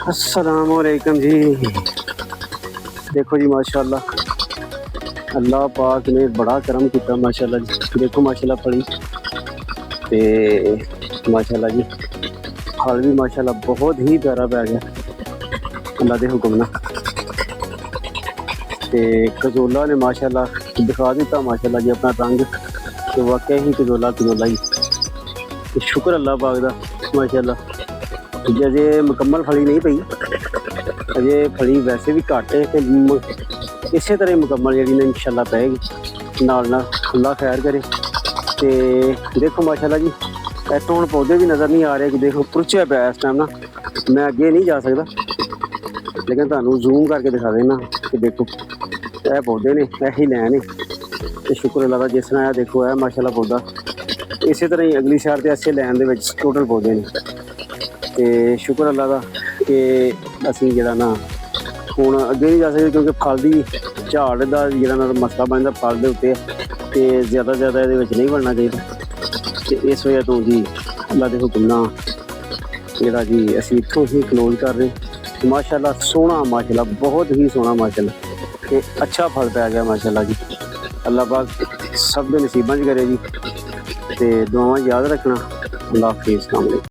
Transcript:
अस्सलाम वालेकुम जी। देखो जी माशाल्लाह अल्लाह पाक ने बड़ा करम किया माशाल्लाह जी। देखो माशाल्लाह फली ते माशाल्लाह जी फल भी माशाल्लाह बहुत ही प्यारा पै गया अल्लाह के हुक्म नाल। ते कजोला ने माशाल्लाह दिखा दिता माशाल्लाह जी अपना रंग तो वाकई ही कजोला ही। तो शुक्र अल्लाह पाक दा माशाल्लाह। अजे मुकम्मल फली नहीं पई, अजे फली वैसे भी घट है तो इस तरह मुकम्मल जी ने इंशाल्लाह पैगी नाल अल्लाह खैर करे। तो देखो माशाल्लाह जी इतों हम पौधे भी नज़र नहीं आ रहे कि देखो पुरचिया पाया इस टाइम ना। मैं अगे नहीं जा सकता लेकिन तुहानू जूम करके दिखा देना कि देखो यह पौधे ने यही लैन है। तो शुक्र अल्लाह जिस तरह देखो है माशाल्लाह पौधा इस तरह ही अगली साइड से इसे लैन के टोटल पौधे ने। तो शुक्र अल्लाह का कि असी जरा ना हुण अगे नहीं जा सकते क्योंकि फल की झाड़ का जरा मसला बनता फल के उत्ते तो ज़्यादा ये नहीं बनना चाहिए। तो इस वजह तो जी अल्लाह के हुक्म नाल जरा जी असी इत्थों ही क्लोज कर रहे। माशाल्लाह सोहना माशाल्लाह बहुत ही सोहना माशाल्लाह ते अच्छा फल पै गया माशाल्लाह जी। अल्लाह पाक सब दे नसीबां च करे जी। ते दुआवां याद रखना। अल्लाह हाफिज़।